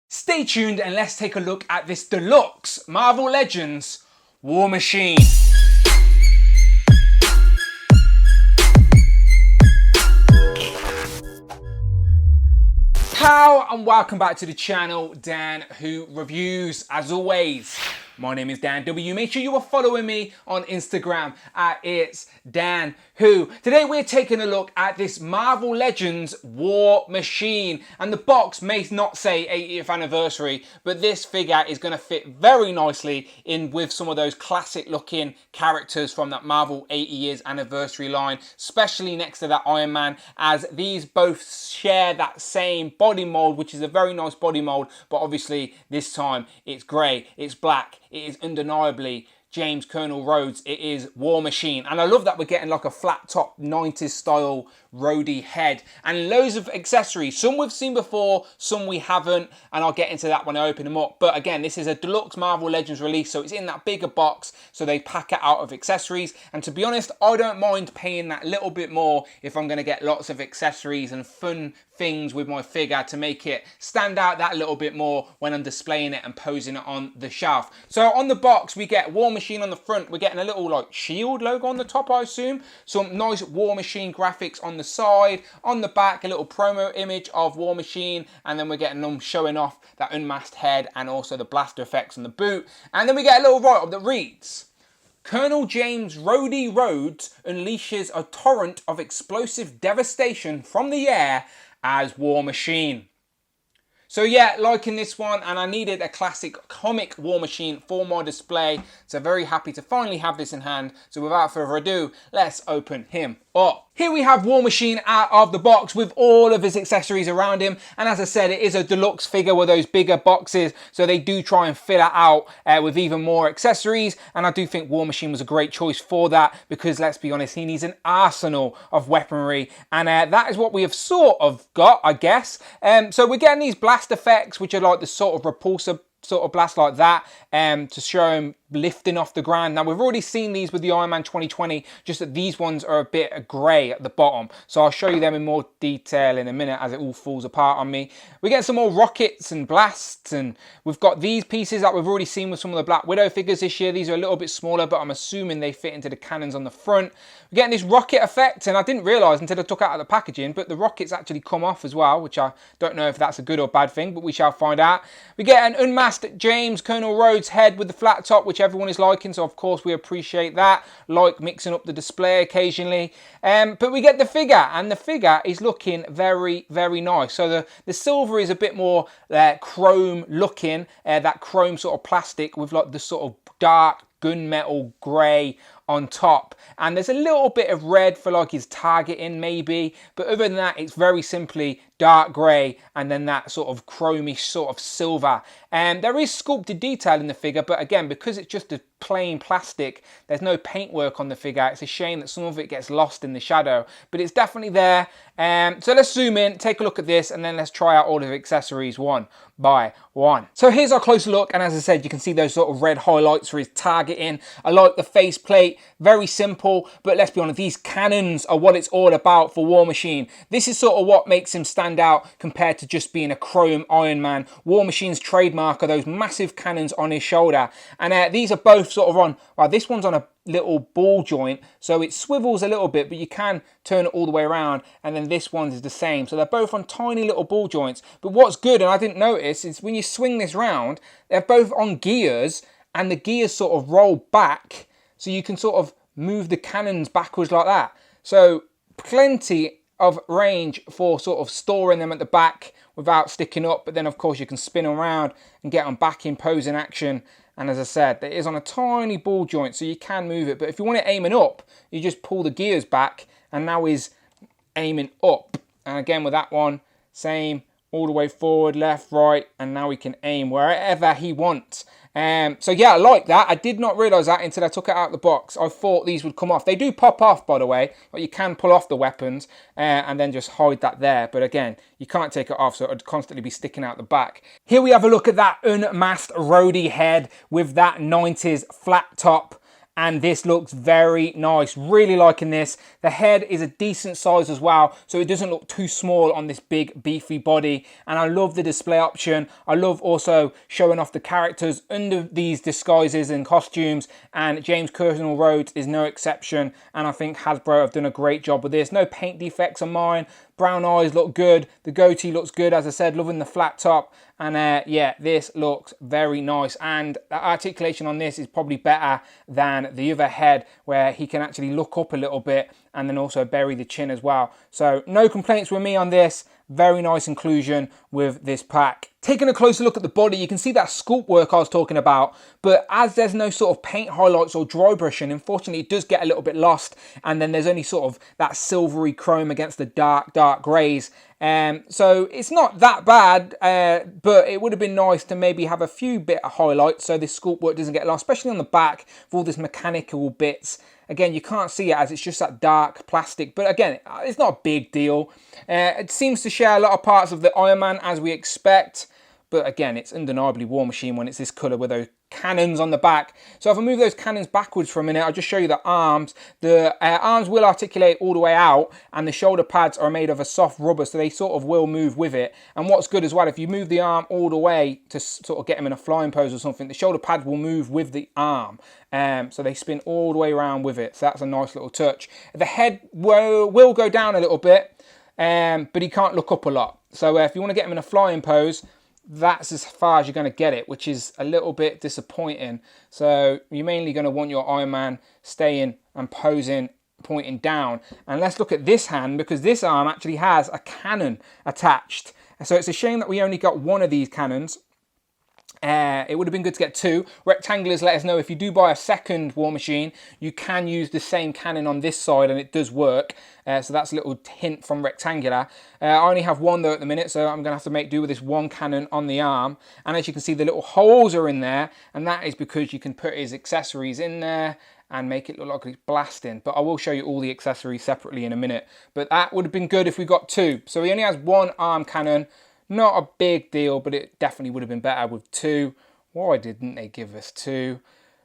Stay tuned and let's take a look at this Deluxe Marvel Legends War Machine. How and welcome back to the channel, Dan Who Reviews. As always, my name is Dan W. Make sure you are following me on Instagram at It's Dan Who. Today we're taking a look at this Marvel Legends War Machine. And the box may not say 80th anniversary, but this figure is going to fit very nicely in with some of those classic looking characters from that Marvel 80 years anniversary line, especially next to that Iron Man, as these both share that same body mold, which is a very nice body mold, but obviously this time it's grey, it's black, it is undeniably James Colonel Rhodes, it is War Machine. And I love that we're getting like a flat top 90s style Rhodey head and loads of accessories. Some we've seen before, some we haven't, and I'll get into that when I open them up. But again, this is a Deluxe Marvel Legends release, so it's in that bigger box, so they pack it out of accessories. And to be honest, I don't mind paying that little bit more if I'm going to get lots of accessories and fun things with my figure to make it stand out that little bit more when I'm displaying it and posing it on the shelf. So on the box, we get War Machine on the front. We're getting a little like shield logo on the top, I assume. Some nice War Machine graphics on the side. On the back, a little promo image of War Machine, and then we're getting them showing off that unmasked head and also the blaster effects on the boot. And then we get a little write-up that reads, Colonel James Rhodey Rhodes unleashes a torrent of explosive devastation from the air as War Machine. So yeah, liking this one, and I needed a classic comic War Machine for my display, so very happy to finally have this in hand. So without further ado, let's open him up. Here we have War Machine out of the box with all of his accessories around him, and as I said, it is a deluxe figure with those bigger boxes, so they do try and fill it out with even more accessories, and I do think War Machine was a great choice for that, because let's be honest, he needs an arsenal of weaponry, and that is what we have sort of got, I guess. So we're getting these blast effects, which are like the sort of repulsor sort of blast like that, to show him lifting off the ground. Now we've already seen these with the Iron Man 2020, just that these ones are a bit grey at the bottom, so I'll show you them in more detail in a minute as it all falls apart on me. We get some more rockets and blasts, and we've got these pieces that we've already seen with some of the Black Widow figures this year. These are a little bit smaller, but I'm assuming they fit into the cannons on the front. We're getting this rocket effect, and I didn't realise until I took it out of the packaging, but the rockets actually come off as well, which I don't know if that's a good or bad thing, but we shall find out. We get an unmasked James Colonel Rhodes head with the flat top, which everyone is liking, so of course we appreciate that, like mixing up the display occasionally. But we get the figure, and the figure is looking very, very nice. So the silver is a bit more chrome looking, that chrome sort of plastic with like the sort of dark gunmetal grey on top, and there's a little bit of red for like his targeting maybe, but other than that it's very simply dark grey and then that sort of chromish sort of silver. And there is sculpted detail in the figure, but again, because it's just a plain plastic, there's no paintwork on the figure. It's a shame that some of it gets lost in the shadow, but it's definitely there. So let's zoom in, take a look at this, and then let's try out all of the accessories one by one. So here's our closer look, and as I said, you can see those sort of red highlights for his targeting. I like the faceplate, very simple, but let's be honest, these cannons are what it's all about for War Machine. This is sort of what makes him stand out compared to just being a chrome Iron Man. War Machine's trademark are those massive cannons on his shoulder, and these are both sort of on, well, this one's on a little ball joint, so it swivels a little bit, but you can turn it all the way around, and then this one is the same, so they're both on tiny little ball joints. But what's good, and I didn't notice, is when you swing this round, they're both on gears, and the gears sort of roll back, so you can sort of move the cannons backwards like that. So plenty of range for sort of storing them at the back without sticking up, but then of course you can spin around and get them back in pose in action. And as I said, it is on a tiny ball joint, so you can move it. But if you want it aiming up, you just pull the gears back, and now he's aiming up. And again, with that one, same, all the way forward, left, right, and now he can aim wherever he wants. So yeah, I like that. I did not realise that until I took it out of the box. I thought these would come off. They do pop off, by the way. But you can pull off the weapons and then just hide that there. But again, you can't take it off, so it would constantly be sticking out the back. Here we have a look at that unmasked Rhodey head with that 90s flat top. and this looks very nice. Really liking this. The head is a decent size as well, so it doesn't look too small on this big beefy body, and I love the display option. I love also showing off the characters under these disguises and costumes, and James Colonel Rhodes is no exception, and I think Hasbro have done a great job with this. No paint defects on mine. Brown eyes look good. The goatee looks good, as I said, loving the flat top. And yeah, this looks very nice. And the articulation on this is probably better than the other head, where he can actually look up a little bit and then also bury the chin as well. So no complaints with me on this. Very nice inclusion with this pack. Taking a closer look at the body, you can see that sculpt work I was talking about, but as there's no sort of paint highlights or dry brushing, unfortunately it does get a little bit lost, and then there's only sort of that silvery chrome against the dark greys. So it's not that bad, but it would have been nice to maybe have a few bit of highlights so this sculpt work doesn't get lost, especially on the back with all this mechanical bits. Again, you can't see it as it's just that dark plastic, but again, it's not a big deal. It seems to share a lot of parts of the Iron Man as we expect, but again, it's undeniably War Machine when it's this colour with those cannons on the back. So if I move those cannons backwards for a minute, I'll just show you the arms. The arms will articulate all the way out, and the shoulder pads are made of a soft rubber, so they sort of will move with it. And what's good as well, if you move the arm all the way to sort of get him in a flying pose or something, the shoulder pads will move with the arm. So they spin all the way around with it. So that's a nice little touch. The head will go down a little bit, but he can't look up a lot. So if you want to get him in a flying pose, that's as far as you're going to get it, which is a little bit disappointing. So you're mainly going to want your Iron Man staying and posing, pointing down. And let's look at this hand, because this arm actually has a cannon attached. So it's a shame that we only got one of these cannons. It would have been good to get two. Rectangulars let us know if you do buy a second War Machine, you can use the same cannon on this side and it does work. So that's a little hint from Rectangular. I only have one though at the minute, so I'm going to have to make do with this one cannon on the arm. And as you can see, the little holes are in there, and that is because you can put his accessories in there and make it look like it's blasting. But I will show you all the accessories separately in a minute. But that would have been good if we got two. So he only has one arm cannon. Not a big deal, but it definitely would have been better with two. Why didn't they give us two?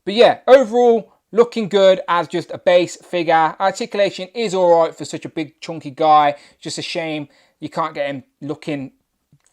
But yeah, overall, looking good as just a base figure. Articulation is all right for such a big, chunky guy. Just a shame you can't get him looking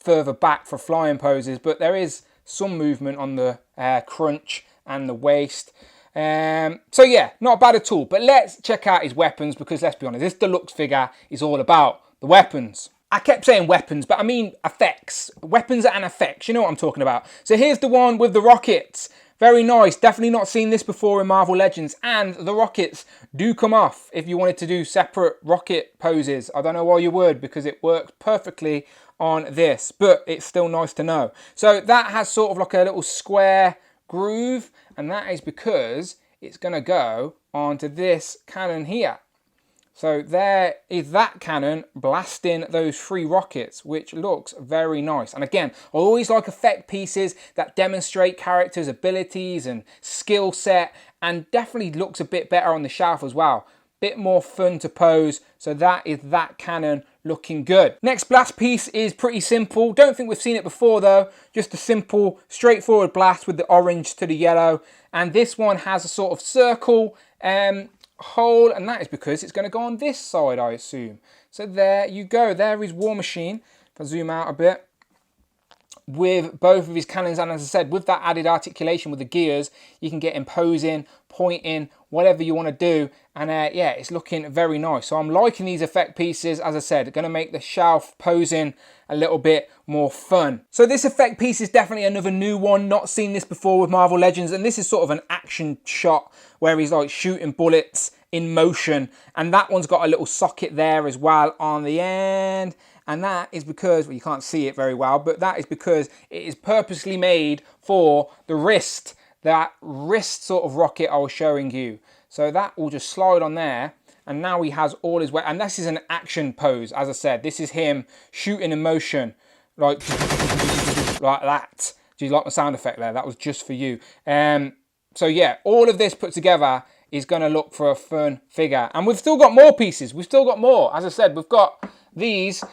further back for flying poses, but there is some movement on the crunch and the waist. So yeah, not bad at all. But let's check out his weapons, because let's be honest, this deluxe figure is all about the weapons. I kept saying weapons, but I mean effects. Weapons and effects, you know what I'm talking about. So here's the one with the rockets. Very nice. Definitely not seen this before in Marvel Legends. And the rockets do come off if you wanted to do separate rocket poses. I don't know why you would, because it works perfectly on this, but it's still nice to know. So that has sort of like a little square groove, and that is because it's going to go onto this cannon here. So there is that cannon blasting those three rockets, which looks very nice. And again, I always like effect pieces that demonstrate characters' abilities and skill set, and definitely looks a bit better on the shelf as well. Bit more fun to pose. So that is that cannon looking good. Next blast piece is pretty simple. Don't think we've seen it before though. Just a simple, straightforward blast with the orange to the yellow. And this one has a sort of circle hole, and that is because it's going to go on this side, I assume. So there you go. There is War Machine. If I zoom out a bit, with both of his cannons, and as I said, with that added articulation with the gears, you can get him posing, pointing, whatever you want to do. And yeah, it's looking very nice. So I'm liking these effect pieces. As I said, going to make the shelf posing a little bit more fun. So this effect piece is definitely another new one. Not seen this before with Marvel Legends. And this is sort of an action shot where he's like shooting bullets in motion. And that one's got a little socket there as well on the end. And that is because, well, you can't see it very well, but that is because it is purposely made for the wrist. That wrist sort of rocket I was showing you. So that will just slide on there, and now he has all his weight. And this is an action pose, as I said. This is him shooting in motion, like that. Do you like my sound effect there? That was just for you. So yeah, all of this put together is going to look for a fun figure. And we've still got more pieces. We've still got more. As I said, we've got these,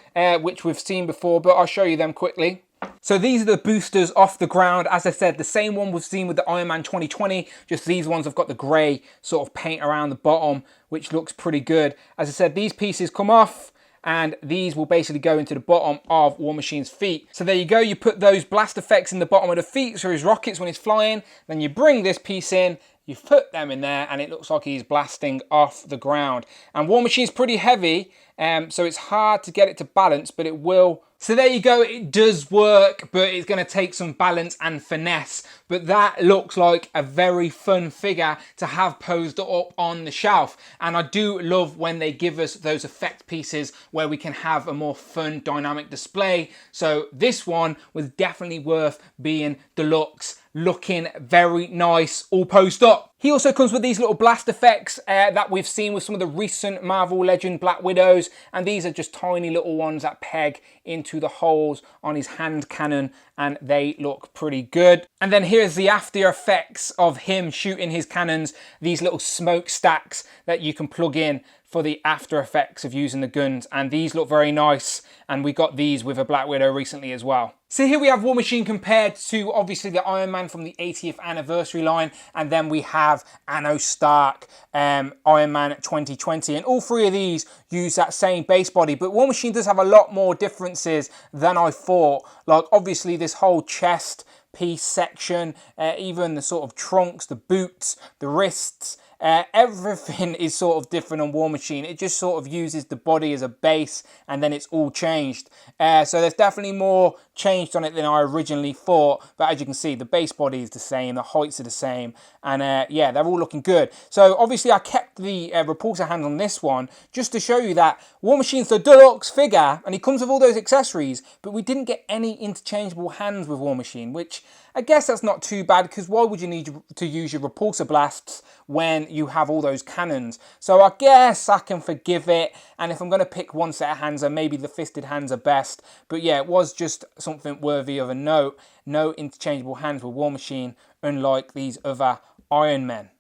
which we've seen before, but I'll show you them quickly. So these are the boosters off the ground. As I said, the same one we've seen with the Iron Man 2020, just these ones have got the grey sort of paint around the bottom, which looks pretty good. As I said, these pieces come off, and these will basically go into the bottom of War Machine's feet. So there you go, you put those blast effects in the bottom of the feet, so his rockets when he's flying, then you bring this piece in, you put them in there, and it looks like he's blasting off the ground. And War Machine's pretty heavy, so it's hard to get it to balance, but it will. So there you go, it does work, but it's going to take some balance and finesse. But that looks like a very fun figure to have posed up on the shelf. And I do love when they give us those effect pieces where we can have a more fun dynamic display. So this one was definitely worth being deluxe. Looking very nice, all posed up. He also comes with these little blast effects that we've seen with some of the recent Marvel Legend Black Widows, and these are just tiny little ones that peg into the holes on his hand cannon, and they look pretty good. And then here's the after effects of him shooting his cannons, these little smoke stacks that you can plug in for the after effects of using the guns, and these look very nice, and we got these with a Black Widow recently as well. So here we have War Machine compared to obviously the Iron Man from the 80th anniversary line, and then we have Anno Stark Iron Man 2020, and all three of these use that same base body, but War Machine does have a lot more differences than I thought. Like obviously this whole chest piece section, even the sort of trunks, the boots, the wrists, everything is sort of different on War Machine. It just sort of uses the body as a base, and then it's all changed. So there's definitely more changed on it than I originally thought, but as you can see, the base body is the same, the heights are the same, and yeah, they're all looking good. So obviously I kept the repulsor hands on this one just to show you that War Machine's the deluxe figure, and he comes with all those accessories, but we didn't get any interchangeable hands with War Machine, which I guess that's not too bad, because why would you need to use your repulsor blasts when you have all those cannons? So I guess I can forgive it, and if I'm going to pick one set of hands, then maybe the fisted hands are best. But yeah, it was just something worthy of a note. No interchangeable hands with War Machine, unlike these other Iron Men.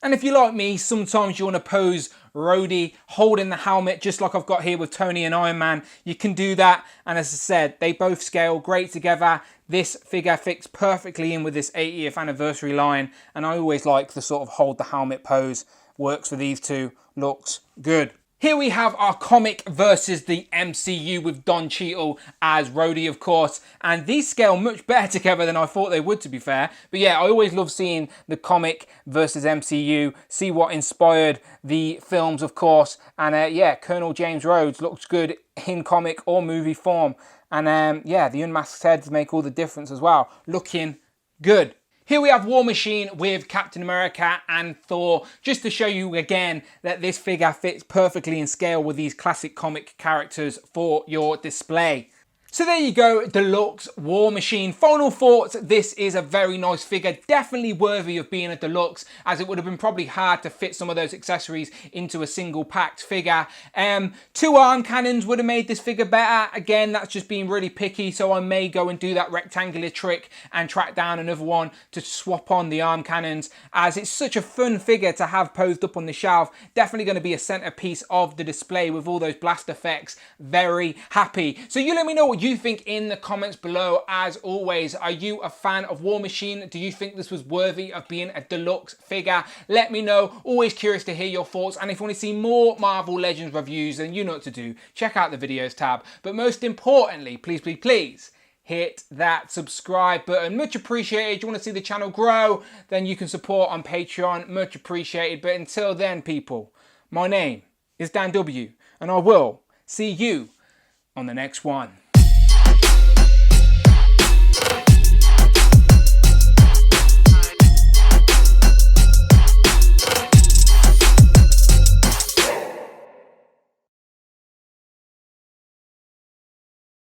And if you're like me, sometimes you want to pose Rhodey holding the helmet, just like I've got here with Tony and Iron Man. You can do that, and as I said, they both scale great together. This figure fits perfectly in with this 80th anniversary line, and I always like the sort of hold the helmet pose. Works for these two, looks good. Here we have our comic versus the MCU with Don Cheadle as Rhodey, of course, and these scale much better together than I thought they would, to be fair. But yeah, I always love seeing the comic versus MCU, see what inspired the films, of course, and yeah, Colonel James Rhodes looks good in comic or movie form, and yeah, the unmasked heads make all the difference as well, looking good. Here we have War Machine with Captain America and Thor, just to show you again that this figure fits perfectly in scale with these classic comic characters for your display. So there you go, Deluxe War Machine. Final thoughts, this is a very nice figure, definitely worthy of being a deluxe, as it would have been probably hard to fit some of those accessories into a single packed figure. 2 arm cannons would have made this figure better. Again, that's just being really picky, so I may go and do that rectangular trick and track down another one to swap on the arm cannons, as it's such a fun figure to have posed up on the shelf. Definitely going to be a centerpiece of the display with all those blast effects. Very happy. So you let me know what you think in the comments below. As always, are you a fan of War Machine? Do you think this was worthy of being a deluxe figure? Let me know. Always curious to hear your thoughts, and if you want to see more Marvel Legends reviews, then you know what to do. Check out the videos tab, but most importantly, please hit that subscribe button. Much appreciated. You want to see the channel grow, then you can support on Patreon. Much appreciated. But until then, people, my name is Dan W, and I will see you on the next one.